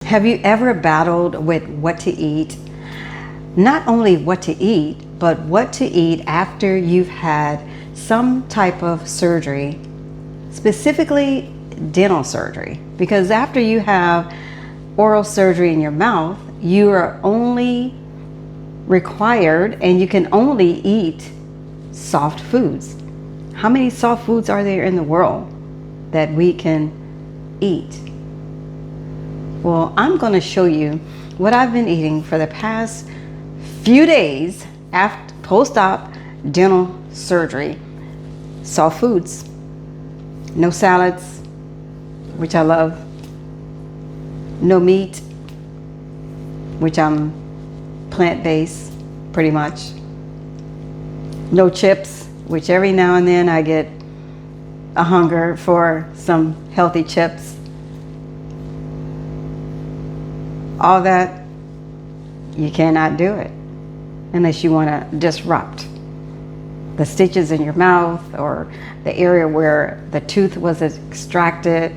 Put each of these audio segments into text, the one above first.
Have you ever battled with what to eat? Not only what to eat, but what to eat after you've had some type of surgery, specifically dental surgery. Because after you have oral surgery in your mouth, you are only required and you can only eat soft foods. How many soft foods are there in the world that we can eat? Well, I'm going to show you what I've been eating for the past few days after post-op dental surgery. Soft foods, no salads, which I love, no meat, which I'm plant-based pretty much, no chips, which every now and then I get a hunger for some healthy chips. All that, you cannot do it unless you want to disrupt the stitches in your mouth or the area where the tooth was extracted.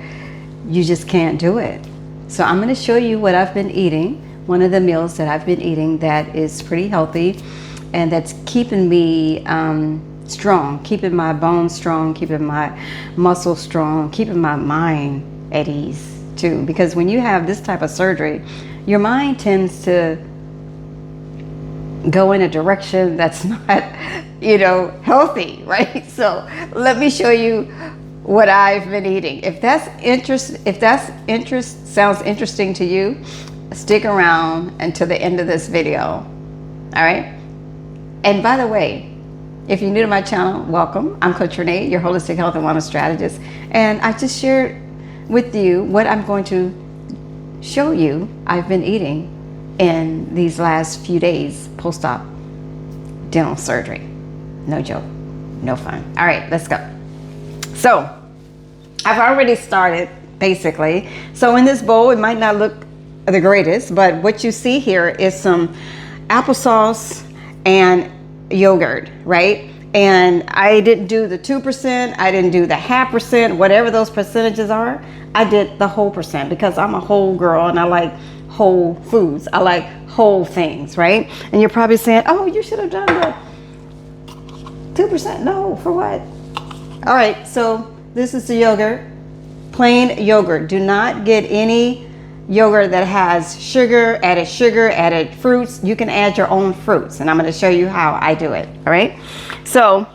You just can't do it. So I'm going to show you what I've been eating, one of the meals that I've been eating that is pretty healthy and that's keeping me strong, keeping my bones strong, keeping my muscles strong, keeping my mind at ease too. Because when you have this type of surgery, your mind tends to go in a direction that's not, healthy, right? So let me show you what I've been eating. If that sounds interesting to you, stick around until the end of this video. All right. And by the way, if you're new to my channel, welcome. I'm Coach Renee, your holistic health and wellness strategist, and I just shared with you what I'm going to show you I've been eating in these last few days post-op dental surgery. No joke, no fun. All right, let's go. So I've already started basically. So in this bowl, it might not look the greatest, but what you see here is some applesauce and yogurt, right? And I didn't do the 2%, I didn't do the 0.5%, whatever those percentages are. I did the whole percent because I'm a whole girl and I like whole foods. I like whole things, right? And you're probably saying, oh, you should have done the 2%. No, for what? All right, so this is the yogurt, plain yogurt. Do not get any yogurt that has sugar, added fruits. You can add your own fruits, and I'm going to show you how I do it. All right. So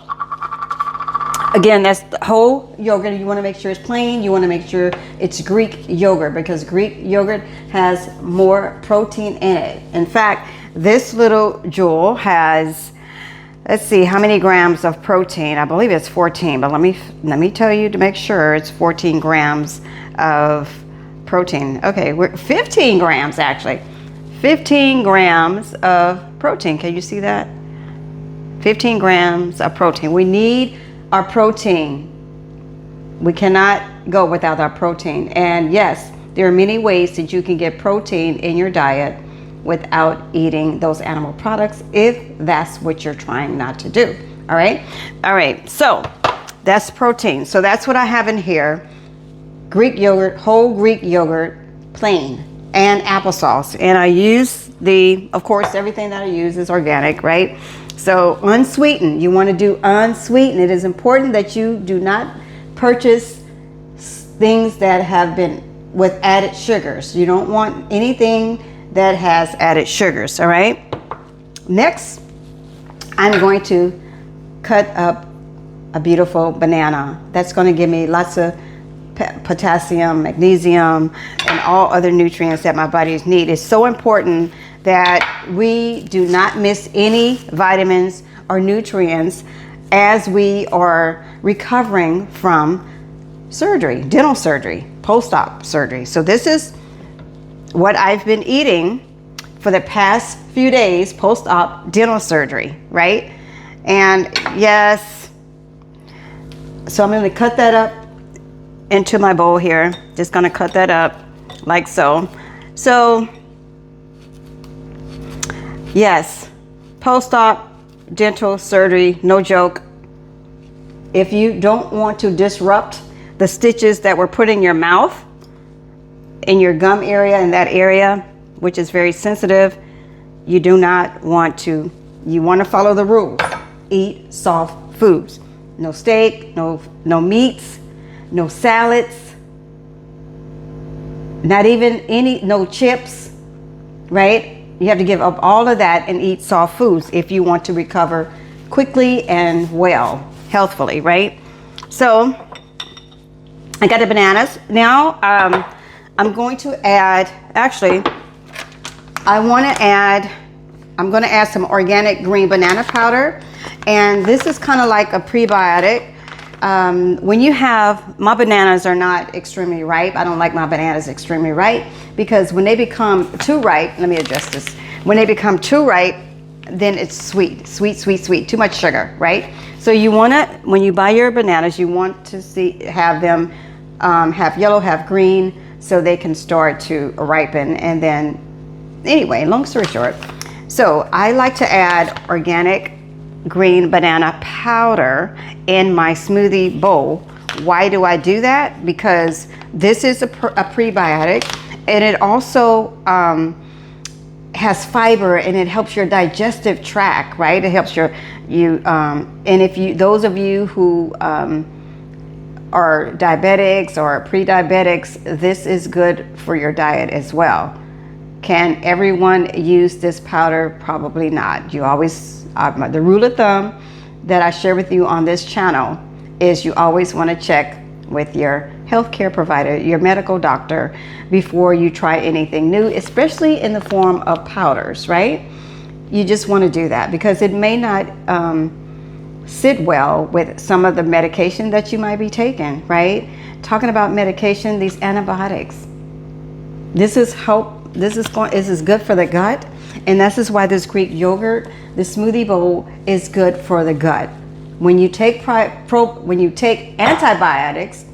again, that's the whole yogurt. You want to make sure it's plain. You want to make sure it's Greek yogurt because Greek yogurt has more protein in it. In fact, this little jewel has, let's see how many grams of protein. I believe it's 14, but let me tell you to make sure it's 14 grams of protein. Okay, we're 15 grams actually. 15 grams of protein. Can you see that? 15 grams of protein. We need our protein. We cannot go without our protein. And yes, there are many ways that you can get protein in your diet without eating those animal products if that's what you're trying not to do. All right. All right. So that's protein. So that's what I have in here. Greek yogurt, whole Greek yogurt, plain, and applesauce. And I use of course, everything that I use is organic, right? So unsweetened, you want to do unsweetened. It is important that you do not purchase things that have been with added sugars. You don't want anything that has added sugars, all right? Next, I'm going to cut up a beautiful banana. That's going to give me lots of potassium, magnesium, and all other nutrients that my bodies need. It's so important that we do not miss any vitamins or nutrients as we are recovering from surgery, dental surgery, post-op surgery. So this is what I've been eating for the past few days post-op dental surgery, right? And yes, so I'm going to cut that up into my bowl here. Just going to cut that up like so. So yes, post-op dental surgery, no joke. If you don't want to disrupt the stitches that were put in your mouth, in your gum area, in that area, which is very sensitive, you do not want to, you want to follow the rules. Eat soft foods. No steak, no meats, no salads, not even no chips, right? You have to give up all of that and eat soft foods if you want to recover quickly and well, healthfully, right? So I got the bananas. Now I'm going to add, actually, I'm going to add some organic green banana powder. And this is kind of like a prebiotic. When you have, my bananas are not extremely ripe. I don't like my bananas extremely ripe because when they become too ripe, let me adjust this. When they become too ripe, then it's sweet, too much sugar, right? So you want to, when you buy your bananas, you want to have them have yellow, have green, so they can start to ripen. And then, anyway, long story short, so I like to add organic green banana powder in my smoothie bowl. Why do I do that? Because this is a prebiotic, and it also has fiber, and it helps your digestive tract, right? It helps and if you, those of you who are diabetics or pre-diabetics, this is good for your diet as well. Can everyone use this powder? Probably not. You always, the rule of thumb that I share with you on this channel is you always want to check with your healthcare provider, your medical doctor, before you try anything new, especially in the form of powders, right? You just want to do that because it may not sit well with some of the medication that you might be taking, right? Talking about medication, these antibiotics, this is good for the gut, and this is why this Greek yogurt, the smoothie bowl, is good for the gut. When you take antibiotics,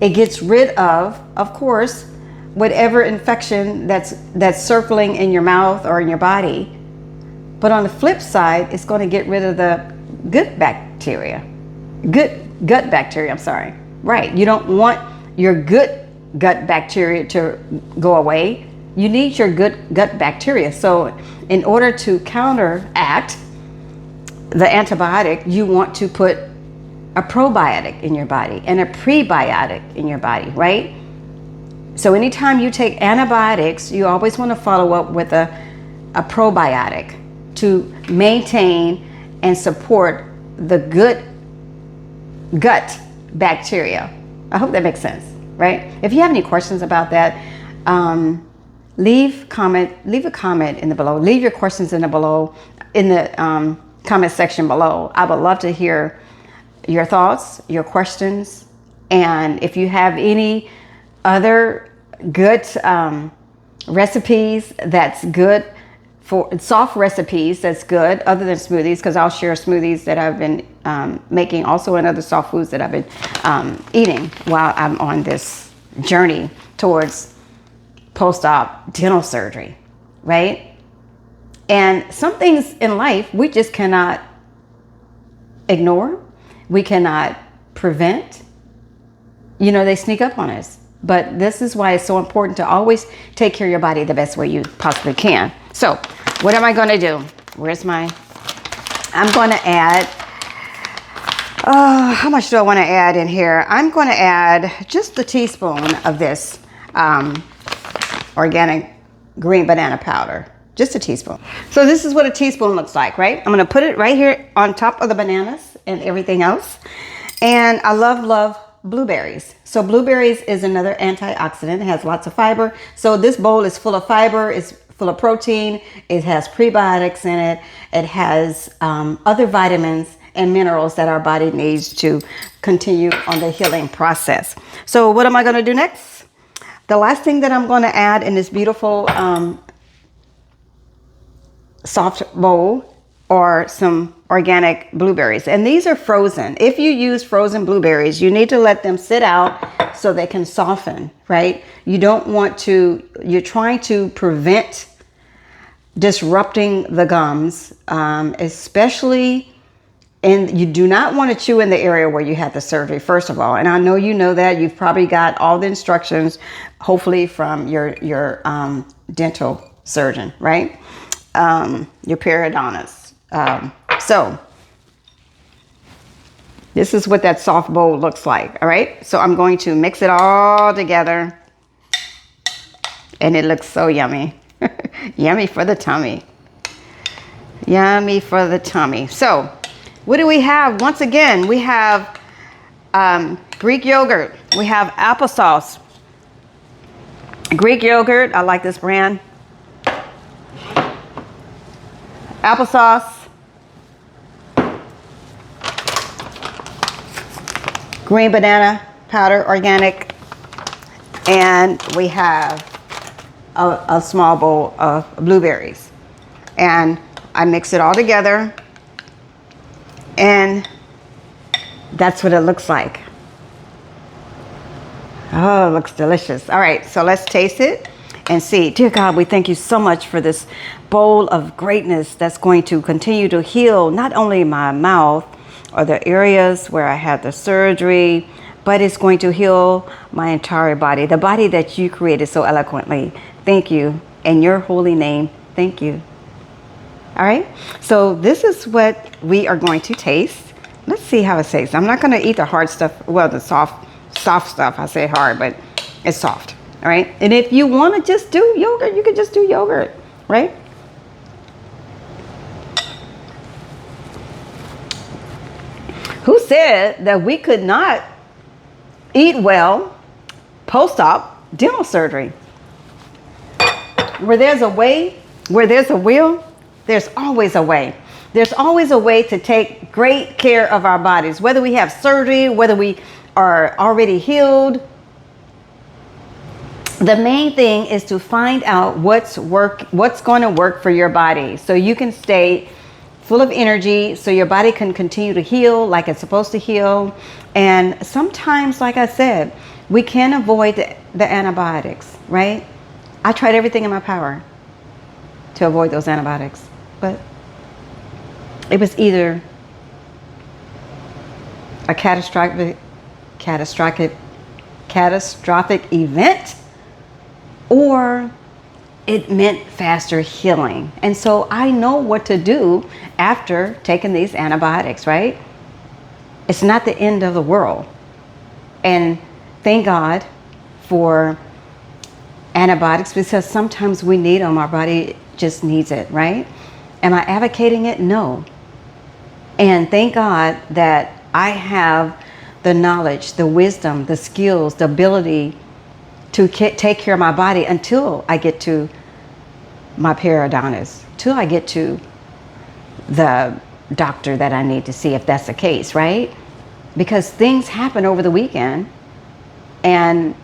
it gets rid of course, whatever infection that's circling in your mouth or in your body. But on the flip side, it's going to get rid of the gut bacteria. I'm sorry. Right. You don't want your gut bacteria to go away. You need your good gut bacteria. So in order to counteract the antibiotic, you want to put a probiotic in your body and a prebiotic in your body, right? So anytime you take antibiotics, you always want to follow up with a probiotic to maintain and support the good gut bacteria. I hope that makes sense, right? If you have any questions about that, leave a comment in the below. Leave your questions in the comment section below. I would love to hear your thoughts, your questions, and if you have any other good recipes that's good for soft recipes that's good other than smoothies, because I'll share smoothies that I've been making also, and other soft foods that I've been eating while I'm on this journey towards post-op dental surgery, right? And some things in life we just cannot ignore. We cannot prevent. You know, they sneak up on us. But this is why it's so important to always take care of your body the best way you possibly can. So what am I going to do? I'm going to add, how much do I want to add in here? I'm going to add just a teaspoon of this organic green banana powder. Just a teaspoon. So this is what a teaspoon looks like, right? I'm going to put it right here on top of the bananas and everything else. And I love blueberries. So blueberries is another antioxidant. It has lots of fiber. So this bowl is full of fiber. It's full of protein. It has prebiotics in it. It has other vitamins and minerals that our body needs to continue on the healing process. So what am I going to do next? The last thing that I'm going to add in this beautiful soft bowl or some organic blueberries, and these are frozen. If you use frozen blueberries, you need to let them sit out so they can soften, right? You don't want to, you're trying to prevent disrupting the gums, especially And you do not want to chew in the area where you had the surgery, first of all. And I know you know that. You've probably got all the instructions, hopefully from your dental surgeon, right? Your periodontist. So this is what that soft bowl looks like, all right? So I'm going to mix it all together. And it looks so yummy. Yummy for the tummy. Yummy for the tummy. So what do we have? Once again, we have Greek yogurt. We have applesauce. Greek yogurt, I like this brand. Applesauce. Green banana powder, organic. And we have a small bowl of blueberries. And I mix it all together. And that's what it looks like. Oh, it looks delicious. All right, so let's taste it and see. Dear God, we thank you so much for this bowl of greatness that's going to continue to heal not only my mouth or the areas where I had the surgery, but it's going to heal my entire body, the body that you created so eloquently. Thank you. In your holy name, thank you. All right, so this is what we are going to taste. Let's see how it tastes. I'm not going to eat the hard stuff, well, the soft stuff. I say hard, but it's soft. All right, and if you want to just do yogurt, you can just do yogurt, right? Who said that we could not eat well post-op dental surgery? Where there's a way, where there's a will, there's always a way. There's always a way to take great care of our bodies, whether we have surgery, whether we are already healed. The main thing is to find out what's going to work for your body so you can stay full of energy, so your body can continue to heal like it's supposed to heal. And sometimes, like I said, we can avoid the antibiotics, right? I tried everything in my power to avoid those antibiotics. But it was either a catastrophic event, or it meant faster healing. And so I know what to do after taking these antibiotics, right? It's not the end of the world. And thank God for antibiotics, because sometimes we need them. Our body just needs it, right? Am I advocating it? No. And thank God that I have the knowledge, the wisdom, the skills, the ability to take care of my body until I get to my periodontist, till I get to the doctor that I need to see, if that's the case, right? Because things happen over the weekend, and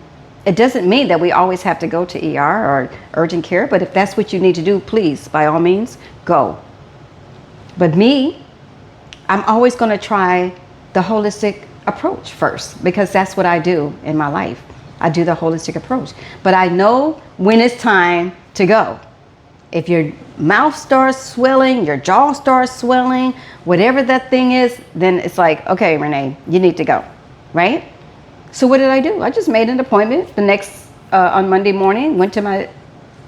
it doesn't mean that we always have to go to ER or urgent care, but if that's what you need to do, please, by all means, go. But me, I'm always going to try the holistic approach first, because that's what I do in my life. I do the holistic approach. But I know when it's time to go. If your mouth starts swelling, your jaw starts swelling, whatever that thing is, then it's like, okay, Renee, you need to go, right? So what did I do? I just made an appointment the next, on Monday morning, went to my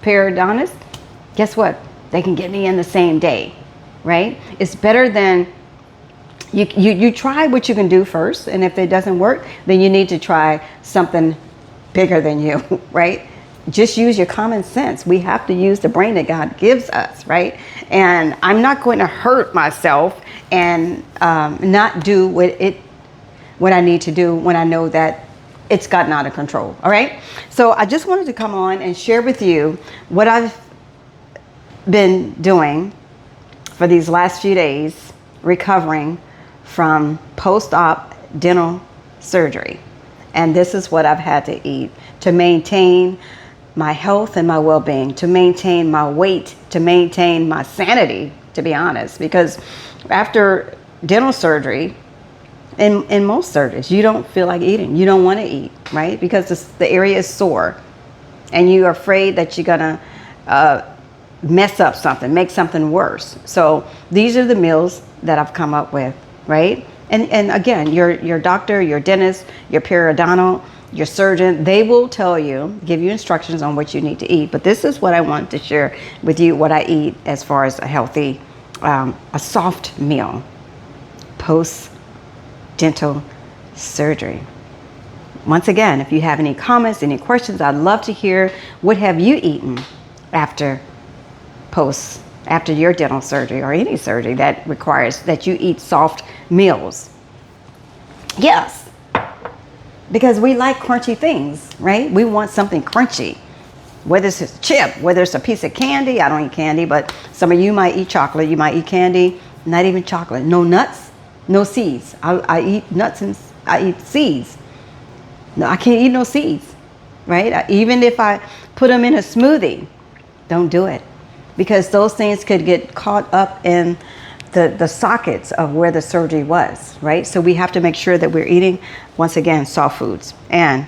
periodontist. Guess what? They can get me in the same day, right? It's better than, you try what you can do first, and if it doesn't work, then you need to try something bigger than you, right? Just use your common sense. We have to use the brain that God gives us, right? And I'm not going to hurt myself and not do what I need to do when I know that it's gotten out of control, all right? So I just wanted to come on and share with you what I've been doing for these last few days, recovering from post-op dental surgery. And this is what I've had to eat to maintain my health and my well-being, to maintain my weight, to maintain my sanity, to be honest. Because after dental surgery, in most surgeries, you don't feel like eating. You don't want to eat, right? Because the area is sore and you're afraid that you're going to mess up something, make something worse. So these are the meals that I've come up with right? And again, your doctor, your dentist, your periodontal, your surgeon, they will tell you, give you instructions on what you need to eat. But this is what I want to share with you, what I eat as far as a healthy, a soft meal post dental surgery. Once again, if you have any comments, any questions, I'd love to hear, what have you eaten after your dental surgery or any surgery that requires that you eat soft meals? Yes, because we like crunchy things, right? We want something crunchy, whether it's a chip, whether it's a piece of candy. I don't eat candy, but some of you might eat chocolate. You might eat candy, not even chocolate. No nuts, no seeds. I eat nuts and I eat seeds. No, I can't eat no seeds, right? Even if I put them in a smoothie, don't do it, because those things could get caught up in the sockets of where the surgery was, right? So we have to make sure that we're eating, once again, soft foods. And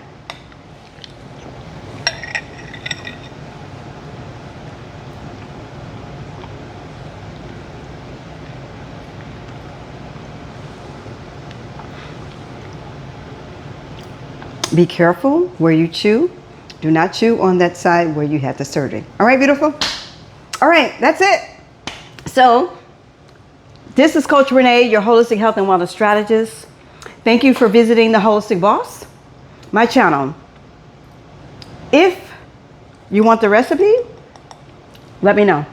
be careful where you chew. Do not chew on that side where you had the surgery. All right, beautiful? All right, that's it. So this is Coach Renee, your holistic health and wellness strategist. Thank you for visiting the Holistic Boss, my channel. If you want the recipe, let me know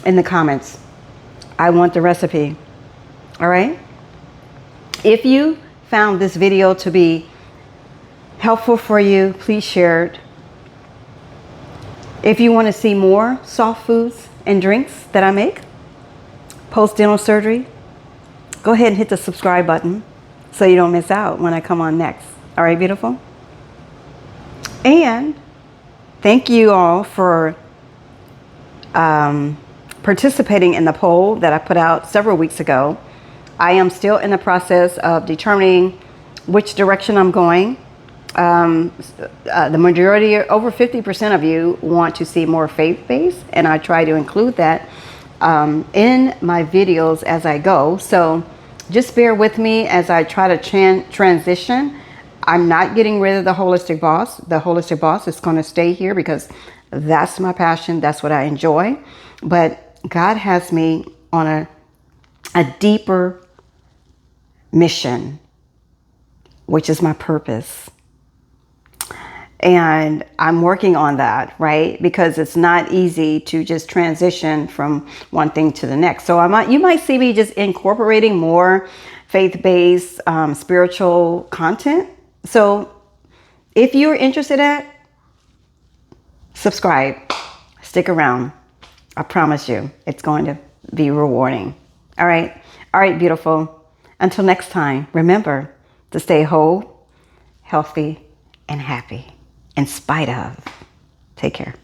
in the comments. I want the recipe. All right? If you found this video to be helpful for you, please share it. If you want to see more soft foods and drinks that I make post-dental surgery, go ahead and hit the subscribe button so you don't miss out when I come on next. All right, beautiful? And thank you all for participating in the poll that I put out several weeks ago. I am still in the process of determining which direction I'm going. The majority, over 50% of you, want to see more faith-based, and I try to include that in my videos as I go. So just bear with me as I try to transition. I'm not getting rid of the Holistic Boss. The Holistic Boss is going to stay here because that's my passion. That's what I enjoy. But God has me on a deeper mission, which is my purpose. And I'm working on that, right? Because it's not easy to just transition from one thing to the next. So you might see me just incorporating more faith-based, spiritual content. So if you're interested in it, subscribe, stick around. I promise you, it's going to be rewarding. All right. All right, beautiful. Until next time, remember to stay whole, healthy, and happy in spite of. Take care.